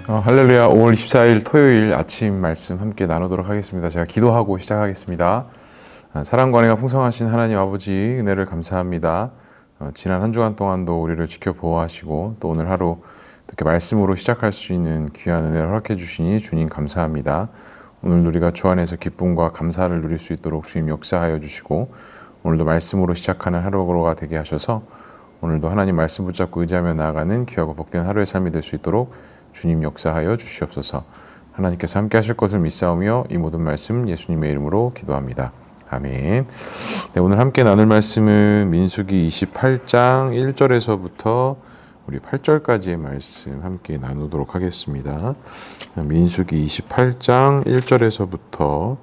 할렐루야. 5월 24일 토요일 아침 말씀 함께 나누도록 하겠습니다. 제가 기도하고 시작하겠습니다. 사랑과 은혜가 풍성하신 하나님 아버지 은혜를 감사합니다. 지난 한 주간 동안도 우리를 지켜보호하시고 또 오늘 하루 이렇게 말씀으로 시작할 수 있는 귀한 은혜를 허락해 주시니 주님 감사합니다. 오늘 우리가 주 안에서 기쁨과 감사를 누릴 수 있도록 주님 역사하여 주시고 오늘도 말씀으로 시작하는 하루가 되게 하셔서 오늘도 하나님 말씀 붙잡고 의지하며 나아가는 귀하고 복된 하루의 삶이 될 수 있도록 주님 역사하여 주시옵소서. 하나님께서 함께 하실 것을 믿사오며 이 모든 말씀 예수님의 이름으로 기도합니다. 아멘. 네, 오늘 함께 나눌 말씀은 민수기 28장 1절에서부터 우리 8절까지의 말씀 함께 나누도록 하겠습니다. 민수기 28장 1절에서부터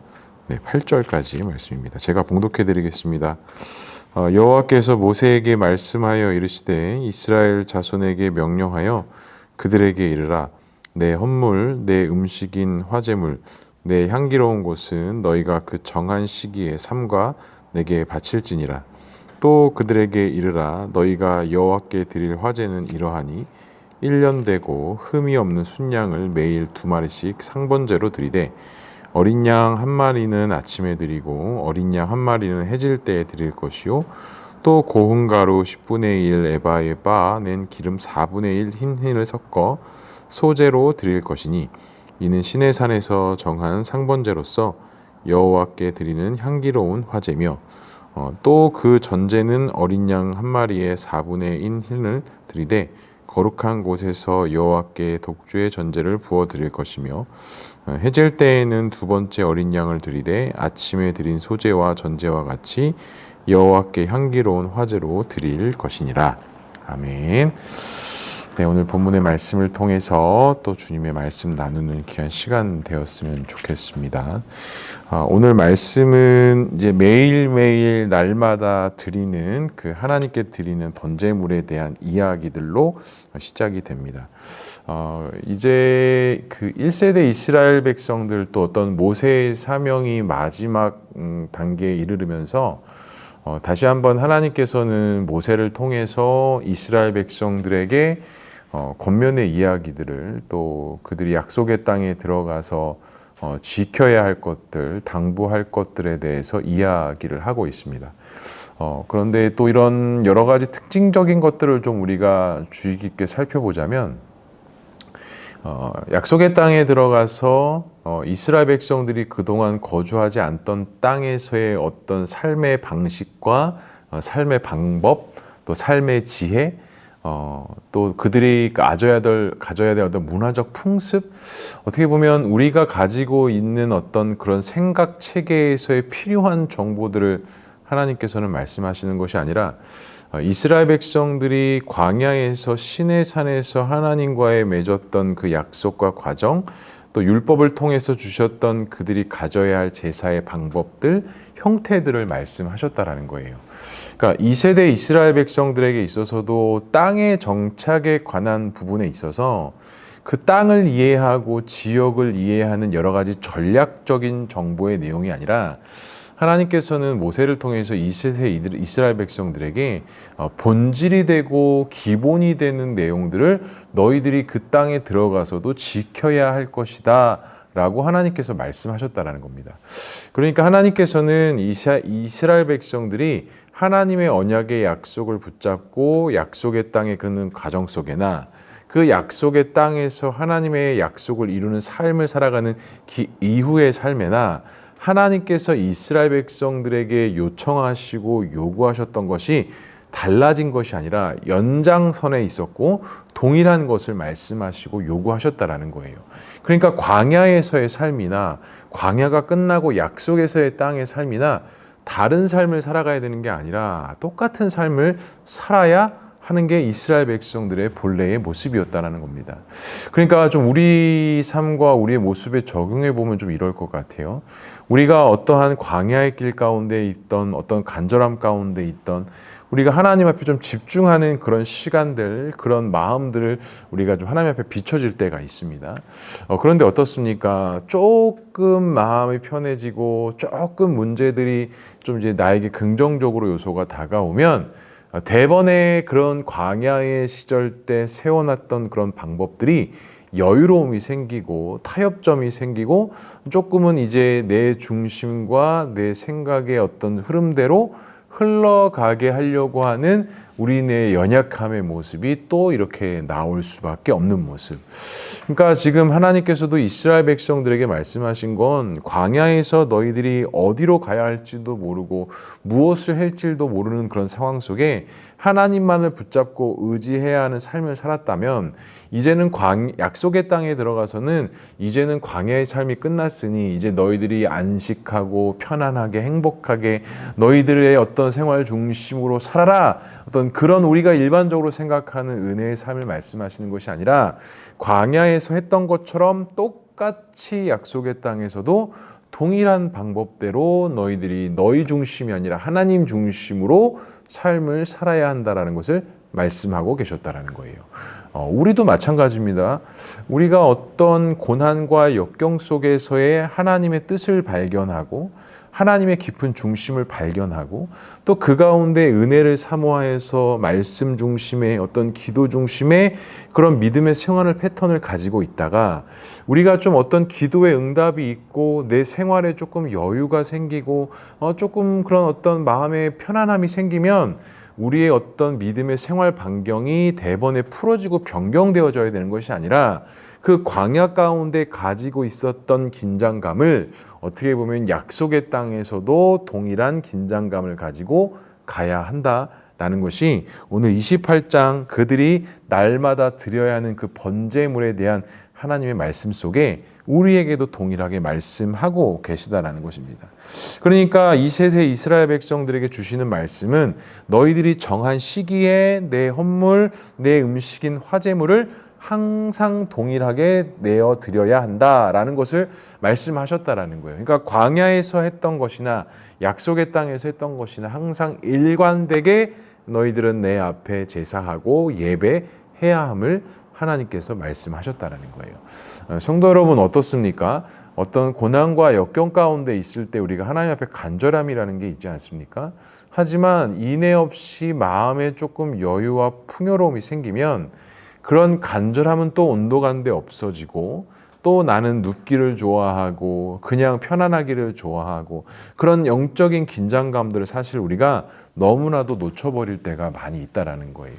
8절까지 말씀입니다. 제가 봉독해 드리겠습니다. 여호와께서 모세에게 말씀하여 이르시되 이스라엘 자손에게 명령하여 그들에게 이르라. 내 헌물 내 음식인 화제물 내 향기로운 곳은 너희가 그 정한 시기에 삼가 내게 바칠지니라. 또 그들에게 이르라. 너희가 여호와께 드릴 화제는 이러하니 1년 되고 흠이 없는 순양을 매일 2마리씩 상번제로 드리되 어린 양 1마리는 아침에 드리고 어린 양 1마리는 해질 때에 드릴 것이요 또 고운 가루 10분의 1 에바에 빻아 낸 기름 4분의 1 흰을 섞어 소제로 드릴 것이니 이는 신의 산에서 정한 상번제로서 여호와께 드리는 향기로운 화제며 또 그 전제는 어린 양 1마리에 4분의 1 흰을 드리되 거룩한 곳에서 여호와께 독주의 전제를 부어 드릴 것이며 해질 때에는 2번째 어린 양을 드리되 아침에 드린 소제와 전제와 같이 여호와께 향기로운 화제로 드릴 것이니라. 아멘. 네, 오늘 본문의 말씀을 통해서 또 주님의 말씀 나누는 귀한 시간 되었으면 좋겠습니다. 오늘 말씀은 이제 매일매일 날마다 드리는 그 하나님께 드리는 번제물에 대한 이야기들로 시작이 됩니다. 이제 그 1세대 이스라엘 백성들 또 어떤 모세의 사명이 마지막 단계에 이르르면서 다시 한번 하나님께서는 모세를 통해서 이스라엘 백성들에게 권면의 이야기들을 또 그들이 약속의 땅에 들어가서 지켜야 할 것들, 당부할 것들에 대해서 이야기를 하고 있습니다. 그런데 또 이런 여러 가지 특징적인 것들을 좀 우리가 주의 깊게 살펴보자면 약속의 땅에 들어가서 이스라엘 백성들이 그동안 거주하지 않던 땅에서의 어떤 삶의 방식과 삶의 방법, 또 삶의 지혜, 또 그들이 가져야 될 어떤 문화적 풍습, 어떻게 보면 우리가 가지고 있는 어떤 그런 생각 체계에서의 필요한 정보들을 하나님께서는 말씀하시는 것이 아니라 이스라엘 백성들이 광야에서 시내 산에서 하나님과의 맺었던 그 약속과 과정, 또 율법을 통해서 주셨던 그들이 가져야 할 제사의 방법들, 형태들을 말씀하셨다라는 거예요. 그러니까 2세대 이스라엘 백성들에게 있어서도 땅의 정착에 관한 부분에 있어서 그 땅을 이해하고 지역을 이해하는 여러 가지 전략적인 정보의 내용이 아니라 하나님께서는 모세를 통해서 2세대 이스라엘 백성들에게 본질이 되고 기본이 되는 내용들을 너희들이 그 땅에 들어가서도 지켜야 할 것이다 라고 하나님께서 말씀하셨다는 겁니다. 그러니까 하나님께서는 이스라엘 백성들이 하나님의 언약의 약속을 붙잡고 약속의 땅에 걷는 과정 속에나 그 약속의 땅에서 하나님의 약속을 이루는 삶을 살아가는 이후의 삶에나 하나님께서 이스라엘 백성들에게 요청하시고 요구하셨던 것이 달라진 것이 아니라 연장선에 있었고 동일한 것을 말씀하시고 요구하셨다라는 거예요. 그러니까 광야에서의 삶이나 광야가 끝나고 약속에서의 땅의 삶이나 다른 삶을 살아가야 되는 게 아니라 똑같은 삶을 살아야 하는 게 이스라엘 백성들의 본래의 모습이었다는 겁니다. 그러니까 좀 우리 삶과 우리의 모습에 적용해 보면 좀 이럴 것 같아요. 우리가 어떠한 광야의 길 가운데 있던 어떤 간절함 가운데 있던 우리가 하나님 앞에 좀 집중하는 그런 시간들, 그런 마음들을 우리가 좀 하나님 앞에 비춰질 때가 있습니다. 그런데 어떻습니까? 조금 마음이 편해지고 조금 문제들이 좀 이제 나에게 긍정적으로 요소가 다가오면 대번에 그런 광야의 시절 때 세워놨던 그런 방법들이 여유로움이 생기고 타협점이 생기고 조금은 이제 내 중심과 내 생각의 어떤 흐름대로 흘러가게 하려고 하는 우리네 연약함의 모습이 또 이렇게 나올 수밖에 없는 모습. 그러니까 지금 하나님께서도 이스라엘 백성들에게 말씀하신 건 광야에서 너희들이 어디로 가야 할지도 모르고 무엇을 할지도 모르는 그런 상황 속에 하나님만을 붙잡고 의지해야 하는 삶을 살았다면 이제는 약속의 땅에 들어가서는 이제는 광야의 삶이 끝났으니 이제 너희들이 안식하고 편안하게 행복하게 너희들의 어떤 생활 중심으로 살아라. 어떤 그런 우리가 일반적으로 생각하는 은혜의 삶을 말씀하시는 것이 아니라 광야에서 했던 것처럼 똑같이 약속의 땅에서도 동일한 방법대로 너희들이 너희 중심이 아니라 하나님 중심으로 삶을 살아야 한다라는 것을 말씀하고 계셨다라는 거예요. 우리도 마찬가지입니다. 우리가 어떤 고난과 역경 속에서의 하나님의 뜻을 발견하고 하나님의 깊은 중심을 발견하고 또 그 가운데 은혜를 사모해서 말씀 중심의 어떤 기도 중심의 그런 믿음의 생활을 패턴을 가지고 있다가 우리가 좀 어떤 기도의 응답이 있고 내 생활에 조금 여유가 생기고 조금 그런 어떤 마음의 편안함이 생기면 우리의 어떤 믿음의 생활 반경이 대번에 풀어지고 변경되어져야 되는 것이 아니라 그 광야 가운데 가지고 있었던 긴장감을 어떻게 보면 약속의 땅에서도 동일한 긴장감을 가지고 가야 한다라는 것이 오늘 28장 그들이 날마다 드려야 하는 그 번제물에 대한 하나님의 말씀 속에 우리에게도 동일하게 말씀하고 계시다라는 것입니다. 그러니까 이 세대 이스라엘 백성들에게 주시는 말씀은 너희들이 정한 시기에 내 헌물, 내 음식인 화제물을 항상 동일하게 내어 드려야 한다라는 것을 말씀하셨다라는 거예요. 그러니까 광야에서 했던 것이나 약속의 땅에서 했던 것이나 항상 일관되게 너희들은 내 앞에 제사하고 예배해야 함을 하나님께서 말씀하셨다라는 거예요. 성도 여러분 어떻습니까? 어떤 고난과 역경 가운데 있을 때 우리가 하나님 앞에 간절함이라는 게 있지 않습니까? 하지만 인내 없이 마음에 조금 여유와 풍요로움이 생기면 그런 간절함은 또 온도간데 없어지고 또 나는 눕기를 좋아하고 그냥 편안하기를 좋아하고 그런 영적인 긴장감들을 사실 우리가 너무나도 놓쳐버릴 때가 많이 있다라는 거예요.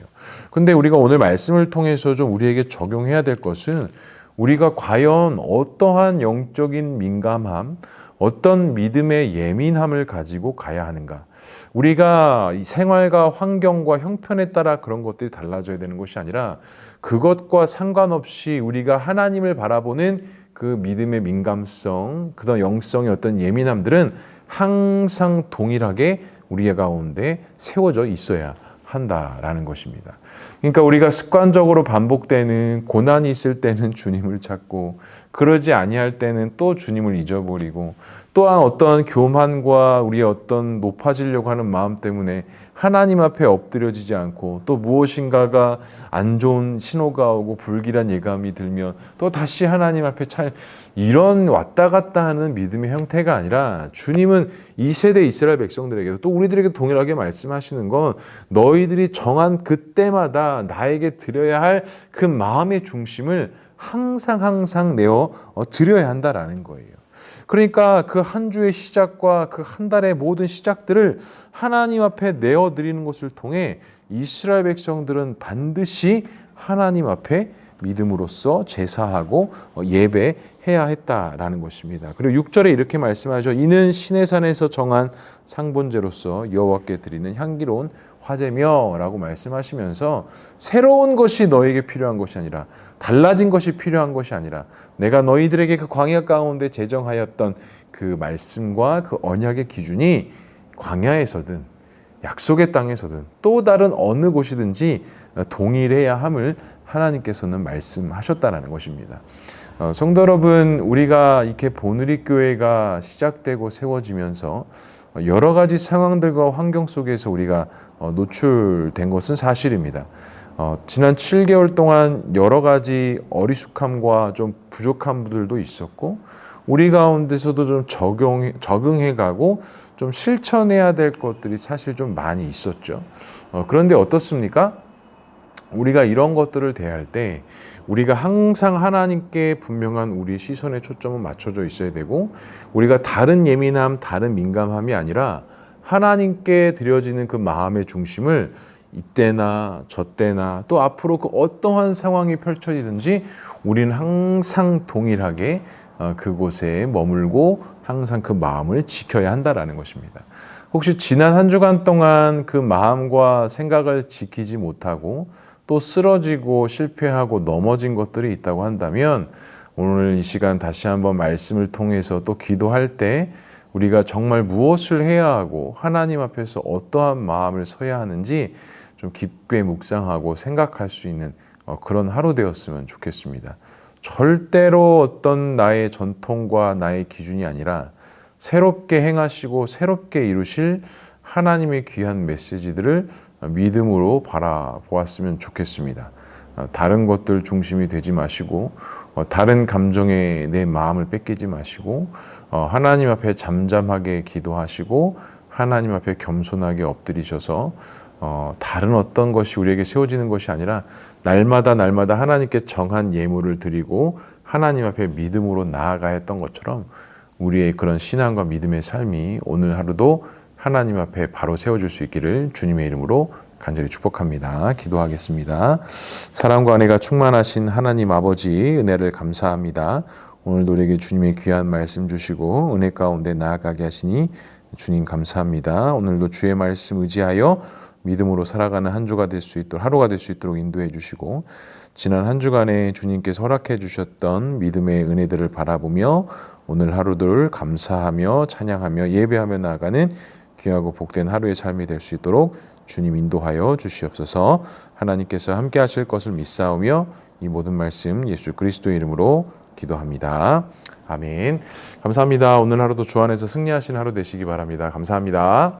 근데 우리가 오늘 말씀을 통해서 좀 우리에게 적용해야 될 것은 우리가 과연 어떠한 영적인 민감함, 어떤 믿음의 예민함을 가지고 가야 하는가. 우리가 생활과 환경과 형편에 따라 그런 것들이 달라져야 되는 것이 아니라 그것과 상관없이 우리가 하나님을 바라보는 그 믿음의 민감성, 그다음 영성의 어떤 예민함들은 항상 동일하게 우리 가운데 세워져 있어야 한다라는 것입니다. 그러니까 우리가 습관적으로 반복되는 고난이 있을 때는 주님을 찾고 그러지 아니할 때는 또 주님을 잊어버리고 또한 어떤 교만과 우리의 어떤 높아지려고 하는 마음 때문에 하나님 앞에 엎드려지지 않고 또 무엇인가가 안 좋은 신호가 오고 불길한 예감이 들면 또 다시 하나님 앞에 이런 왔다 갔다 하는 믿음의 형태가 아니라 주님은 이 세대 이스라엘 백성들에게도 또 우리들에게 동일하게 말씀하시는 건 너희들이 정한 그때마다 나에게 드려야 할 그 마음의 중심을 항상 내어 드려야 한다라는 거예요. 그러니까 그 한 주의 시작과 그 한 달의 모든 시작들을 하나님 앞에 내어드리는 것을 통해 이스라엘 백성들은 반드시 하나님 앞에 믿음으로써 제사하고 예배해야 했다라는 것입니다. 그리고 6절에 이렇게 말씀하죠. 이는 시내산에서 정한 상번제로서 여호와께 드리는 향기로운 화제며 라고 말씀하시면서 새로운 것이 너에게 필요한 것이 아니라 달라진 것이 필요한 것이 아니라 내가 너희들에게 그 광야 가운데 제정하였던 그 말씀과 그 언약의 기준이 광야에서든 약속의 땅에서든 또 다른 어느 곳이든지 동일해야 함을 하나님께서는 말씀하셨다는 것입니다. 성도 여러분, 우리가 이렇게 보누리교회가 시작되고 세워지면서 여러 가지 상황들과 환경 속에서 우리가 노출된 것은 사실입니다. 지난 7개월 동안 여러 가지 어리숙함과 좀 부족함들도 있었고 우리 가운데서도 좀 적응해가고 좀 실천해야 될 것들이 사실 좀 많이 있었죠. 그런데 어떻습니까? 우리가 이런 것들을 대할 때 우리가 항상 하나님께 분명한 우리 시선의 초점은 맞춰져 있어야 되고, 우리가 다른 예민함, 다른 민감함이 아니라 하나님께 드려지는 그 마음의 중심을 이때나 저때나 또 앞으로 그 어떠한 상황이 펼쳐지든지 우리는 항상 동일하게 그곳에 머물고 항상 그 마음을 지켜야 한다라는 것입니다. 혹시 지난 한 주간 동안 그 마음과 생각을 지키지 못하고 또 쓰러지고 실패하고 넘어진 것들이 있다고 한다면, 오늘 이 시간 다시 한번 말씀을 통해서 또 기도할 때 우리가 정말 무엇을 해야 하고 하나님 앞에서 어떠한 마음을 서야 하는지 좀 깊게 묵상하고 생각할 수 있는 그런 하루 되었으면 좋겠습니다. 절대로 어떤 나의 전통과 나의 기준이 아니라 새롭게 행하시고 새롭게 이루실 하나님의 귀한 메시지들을 믿음으로 바라보았으면 좋겠습니다. 다른 것들 중심이 되지 마시고, 다른 감정에 내 마음을 뺏기지 마시고, 하나님 앞에 잠잠하게 기도하시고 하나님 앞에 겸손하게 엎드리셔서 다른 어떤 것이 우리에게 세워지는 것이 아니라 날마다 하나님께 정한 예물을 드리고 하나님 앞에 믿음으로 나아가야 했던 것처럼, 우리의 그런 신앙과 믿음의 삶이 오늘 하루도 하나님 앞에 바로 세워질 수 있기를 주님의 이름으로 간절히 축복합니다. 기도하겠습니다. 사랑과 은혜가 충만하신 하나님 아버지, 은혜를 감사합니다. 오늘도 우리에게 주님의 귀한 말씀 주시고 은혜 가운데 나아가게 하시니 주님 감사합니다. 오늘도 주의 말씀 의지하여 믿음으로 살아가는 한 주가 될 수 있도록, 하루가 될 수 있도록 인도해 주시고, 지난 한 주간에 주님께서 허락해 주셨던 믿음의 은혜들을 바라보며 오늘 하루들을 감사하며 찬양하며 예배하며 나아가는 귀하고 복된 하루의 삶이 될 수 있도록 주님 인도하여 주시옵소서. 하나님께서 함께 하실 것을 믿사오며 이 모든 말씀 예수 그리스도의 이름으로 기도합니다. 아멘. 감사합니다. 오늘 하루도 주 안에서 승리하신 하루 되시기 바랍니다. 감사합니다.